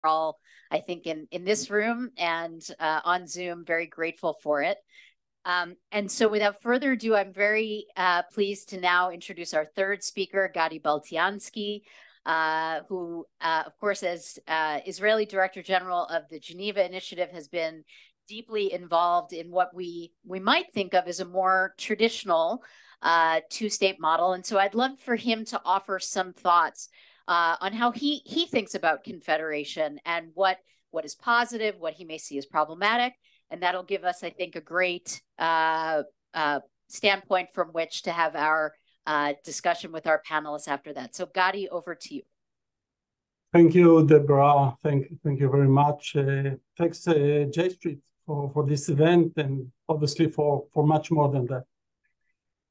all, I think, in this room and on Zoom, very grateful for it. And so without further ado, I'm very pleased to now introduce our third speaker, Gadi Baltiansky, who, of course, as Israeli Director General of the Geneva Initiative, has been deeply involved in what we might think of as a more traditional two-state model. And so I'd love for him to offer some thoughts on how he thinks about confederation and what is positive, what he may see as problematic. And that'll give us, I think, a great standpoint from which to have our discussion with our panelists after that. So Gadi, over to you. Thank you, Deborah. Thank you very much. Thanks, J Street, for this event, and obviously for much more than that.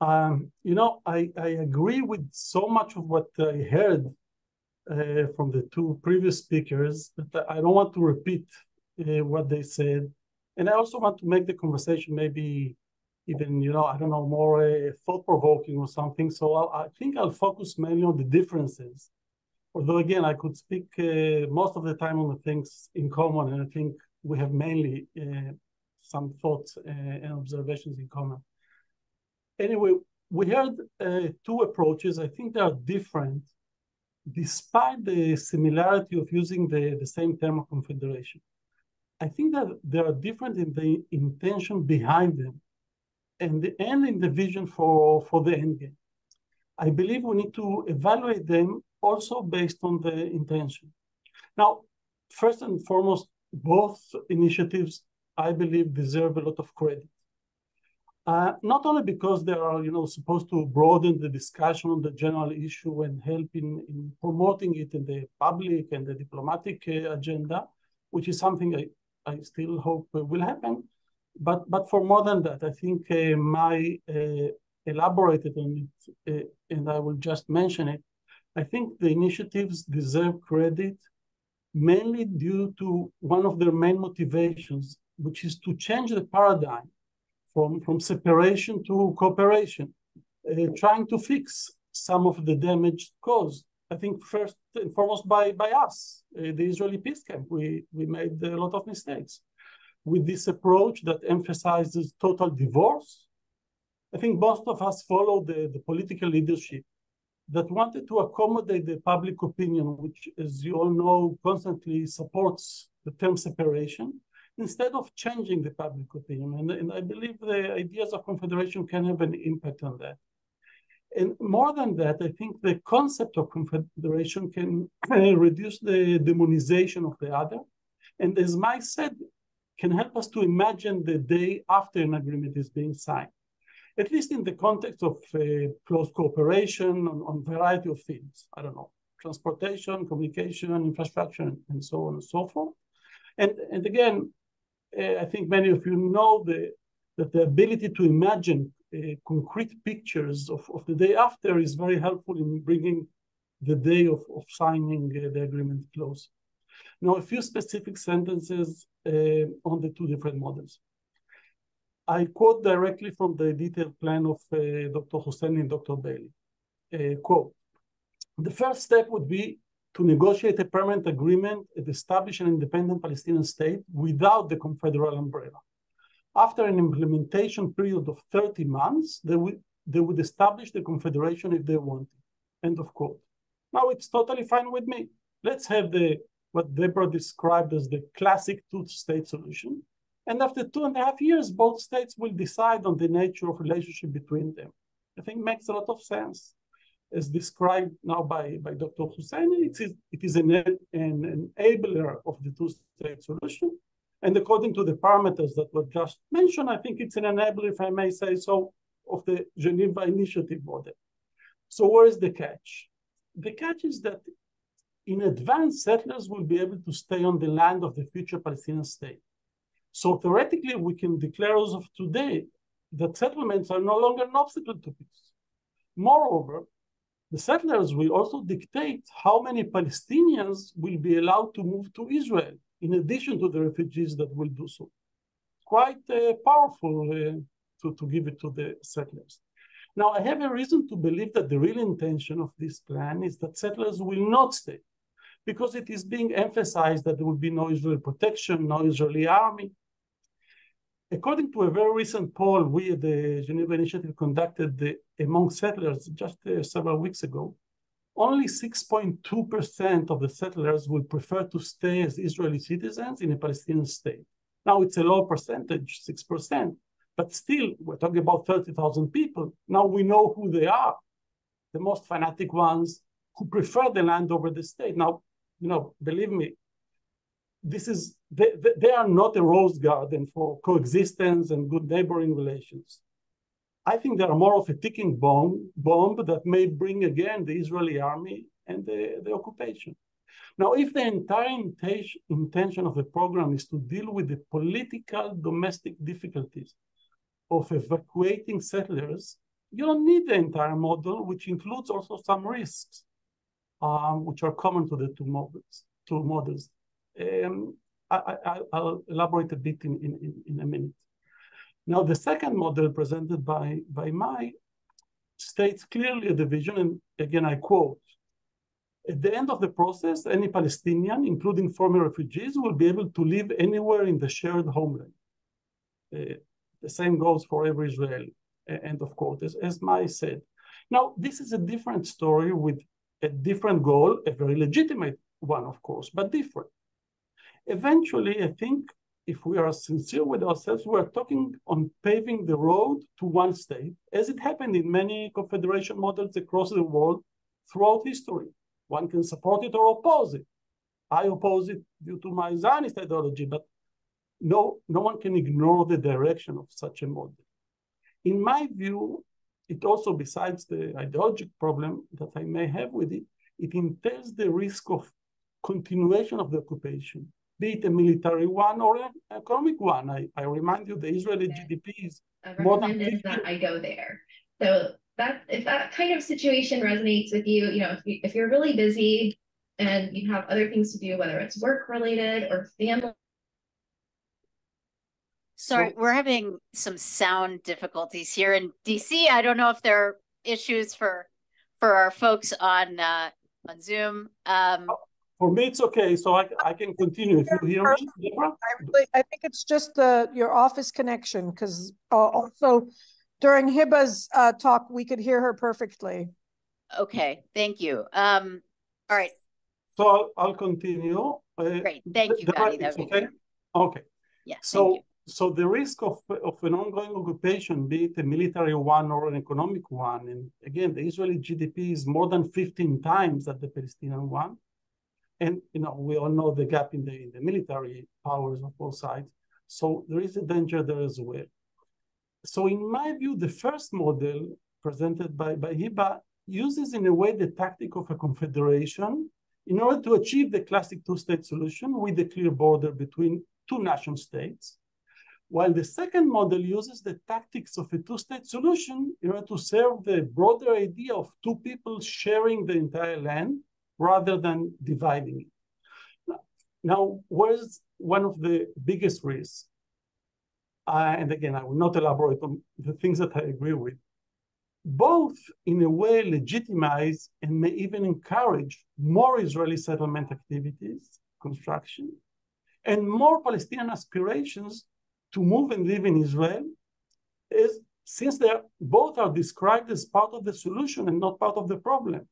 I agree with so much of what I heard from the two previous speakers, but I don't want to repeat what they said. And I also want to make the conversation maybe even, I don't know, more thought-provoking or something. So I think I'll focus mainly on the differences. Although, again, I could speak most of the time on the things in common, and I think we have mainly some thoughts and observations in common. Anyway, we heard two approaches. I think they are different, despite the similarity of using the same term of confederation. I think that they are different in the intention behind them and in the vision for the end game. I believe we need to evaluate them also based on the intention. Now, first and foremost, both initiatives, I believe, deserve a lot of credit. Not only because they are, supposed to broaden the discussion on the general issue and help in promoting it in the public and the diplomatic agenda, which is something I still hope will happen. But for more than that, I think my elaborated on it, and I will just mention it. I think the initiatives deserve credit mainly due to one of their main motivations, which is to change the paradigm from separation to cooperation, trying to fix some of the damage caused. I think first and foremost by us, the Israeli peace camp. We made a lot of mistakes. With this approach that emphasizes total divorce, I think most of us follow the political leadership that wanted to accommodate the public opinion, which, as you all know, constantly supports the term separation, instead of changing the public opinion. And I believe the ideas of confederation can have an impact on that. And more than that, I think the concept of confederation can reduce the demonization of the other. And as Mike said, can help us to imagine the day after an agreement is being signed, at least in the context of close cooperation on a variety of things. I don't know, transportation, communication, infrastructure, and so on and so forth. And again, I think many of you know that the ability to imagine concrete pictures of the day after is very helpful in bringing the day of signing the agreement close. Now, a few specific sentences on the two different models. I quote directly from the detailed plan of Dr. Hussein and Dr. Bailey. Quote, the first step would be to negotiate a permanent agreement and establish an independent Palestinian state without the confederal umbrella. After an implementation period of 30 months, they would establish the confederation if they wanted. End of quote. Now, it's totally fine with me. Let's have what Deborah described as the classic two-state solution. And after 2.5 years, both states will decide on the nature of relationship between them. I think it makes a lot of sense. As described now by Dr. Hussein, it is an enabler of the two-state solution. And according to the parameters that were just mentioned, I think it's an enabler, if I may say so, of the Geneva Initiative model. So where is the catch? The catch is that in advance, settlers will be able to stay on the land of the future Palestinian state. So theoretically, we can declare as of today that settlements are no longer an obstacle to peace. Moreover, the settlers will also dictate how many Palestinians will be allowed to move to Israel, in addition to the refugees that will do so. Quite powerful to give it to the settlers. Now, I have a reason to believe that the real intention of this plan is that settlers will not stay, because it is being emphasized that there will be no Israeli protection, no Israeli army. According to a very recent poll we at the Geneva Initiative conducted among settlers just several weeks ago, only 6.2% of the settlers will prefer to stay as Israeli citizens in a Palestinian state. Now it's a low percentage, 6%, but still we're talking about 30,000 people. Now we know who they are, the most fanatic ones who prefer the land over the state. Now, believe me, they are not a rose garden for coexistence and good neighboring relations. I think they are more of a ticking bomb that may bring again the Israeli army and the occupation. Now, if the entire intention of the program is to deal with the political domestic difficulties of evacuating settlers, you don't need the entire model, which includes also some risks, which are common to the two models. I'll elaborate a bit in a minute. Now, the second model presented by Mai states clearly a division, and again, I quote, at the end of the process, any Palestinian, including former refugees, will be able to live anywhere in the shared homeland. The same goes for every Israeli, end of quote, as Mai said. Now, this is a different story with a different goal, a very legitimate one, of course, but different. Eventually, I think, if we are sincere with ourselves, we're talking on paving the road to one state, as it happened in many confederation models across the world throughout history. One can support it or oppose it. I oppose it due to my Zionist ideology, but no one can ignore the direction of such a model. In my view, it also, besides the ideological problem that I may have with it, it entails the risk of continuation of the occupation, be it a military one or an economic one. I remind you, the Israeli GDP is more than 50. That I go there. So if that kind of situation resonates with you, if you're really busy and you have other things to do, whether it's work related or family. Sorry, we're having some sound difficulties here in DC. I don't know if there are issues for our folks on Zoom. For me, it's okay, so I can continue. If you hear me, Deborah? I think it's just your office connection, because also during Hiba's talk, we could hear her perfectly. Okay, thank you. All right. So I'll continue. Great, thank you, Gadi. That would be okay. Okay. Yeah. So the risk of an ongoing occupation, be it a military one or an economic one, and again, the Israeli GDP is more than 15 times at the Palestinian one. And we all know the gap in the military powers of both sides. So there is a danger there as well. So in my view, the first model presented by Hiba uses in a way the tactic of a confederation in order to achieve the classic two-state solution with a clear border between two nation states, while the second model uses the tactics of a two-state solution in order to serve the broader idea of two people sharing the entire land rather than dividing it. Now, where's one of the biggest risks? And again, I will not elaborate on the things that I agree with. Both, in a way, legitimize and may even encourage more Israeli settlement activities, construction, and more Palestinian aspirations to move and live in Israel, since both are described as part of the solution and not part of the problem.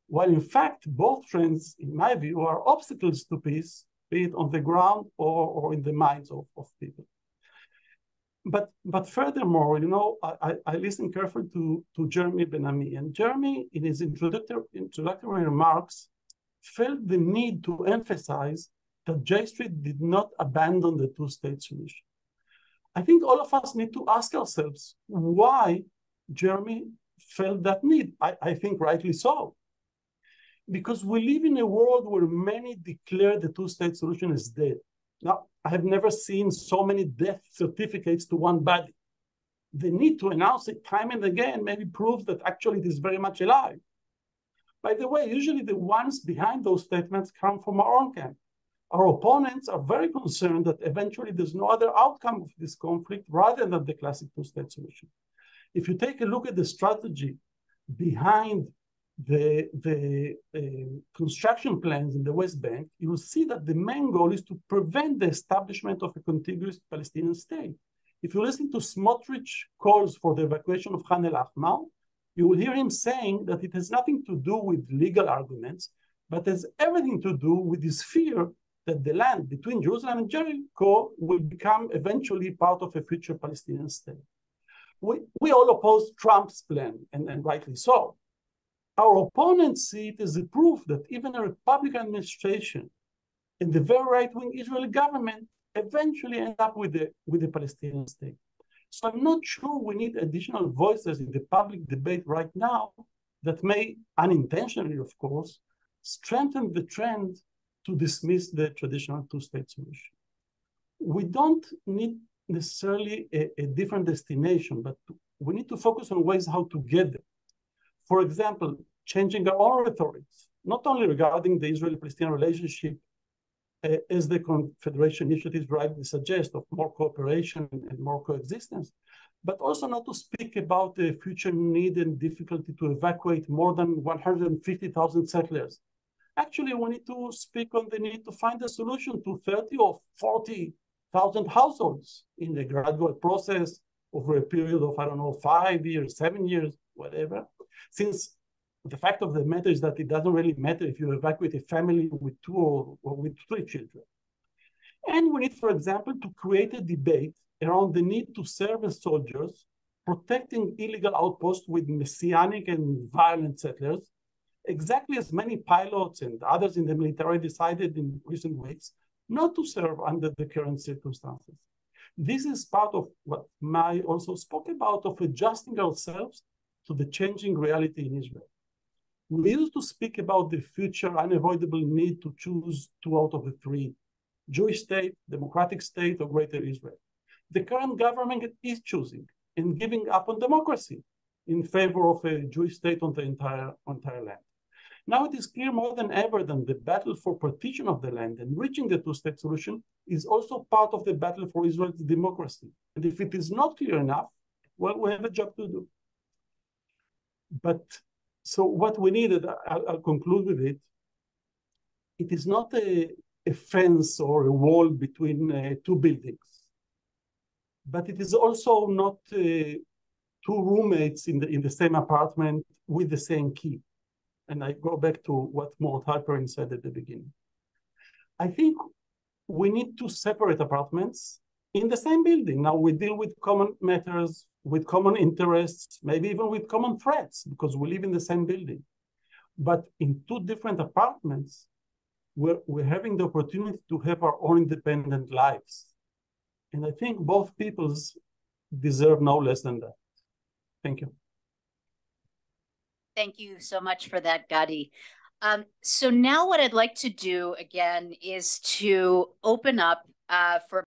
While in fact, both trends, in my view, are obstacles to peace, be it on the ground or in the minds of people. But furthermore, I listened carefully to Jeremy Ben-Ami, and Jeremy, in his introductory remarks, felt the need to emphasize that J Street did not abandon the two-state solution. I think all of us need to ask ourselves why Jeremy felt that need. I think rightly so. Because we live in a world where many declare the two-state solution is dead. Now, I have never seen so many death certificates to one body. The need to announce it time and again maybe proves that actually it is very much alive. By the way, usually the ones behind those statements come from our own camp. Our opponents are very concerned that eventually there's no other outcome of this conflict rather than the classic two-state solution. If you take a look at the strategy behind the construction plans in the West Bank, you will see that the main goal is to prevent the establishment of a contiguous Palestinian state. If you listen to Smotrich calls for the evacuation of Khan el-Ahmar, you will hear him saying that it has nothing to do with legal arguments, but has everything to do with his fear that the land between Jerusalem and Jericho will become eventually part of a future Palestinian state. We all oppose Trump's plan, and rightly so. Our opponents see it as a proof that even a Republican administration and the very right-wing Israeli government eventually end up with the Palestinian state. So I'm not sure we need additional voices in the public debate right now that may, unintentionally of course, strengthen the trend to dismiss the traditional two-state solution. We don't need necessarily a different destination, but we need to focus on ways how to get there. For example, changing our own rhetoric, not only regarding the Israeli-Palestinian relationship, as the Confederation Initiative rightly suggests, of more cooperation and more coexistence, but also not to speak about the future need and difficulty to evacuate more than 150,000 settlers. Actually, we need to speak on the need to find a solution to 30 or 40,000 households in a gradual process over a period of, 5 years, 7 years, whatever. Since the fact of the matter is that it doesn't really matter if you evacuate a family with 2 or with 3 children. And we need, for example, to create a debate around the need to serve as soldiers, protecting illegal outposts with messianic and violent settlers, exactly as many pilots and others in the military decided in recent weeks not to serve under the current circumstances. This is part of what Mai also spoke about, of adjusting ourselves to the changing reality in Israel. We used to speak about the future unavoidable need to choose 2 out of the 3, Jewish state, democratic state, or greater Israel. The current government is choosing and giving up on democracy in favor of a Jewish state on the entire land. Now it is clear more than ever that the battle for partition of the land and reaching the two-state solution is also part of the battle for Israel's democracy. And if it is not clear enough, well, we have a job to do. But so what we needed, I'll conclude with it. It is not a fence or a wall between 2 buildings, but it is also not 2 roommates in the same apartment with the same key. And I go back to what Mort Halperin said at the beginning. I think we need 2 separate apartments in the same building. Now we deal with common matters, with common interests, maybe even with common threats, because we live in the same building. But in 2 different apartments, we're having the opportunity to have our own independent lives. And I think both peoples deserve no less than that. Thank you. Thank you so much for that, Gadi. So now what I'd like to do again is to open up for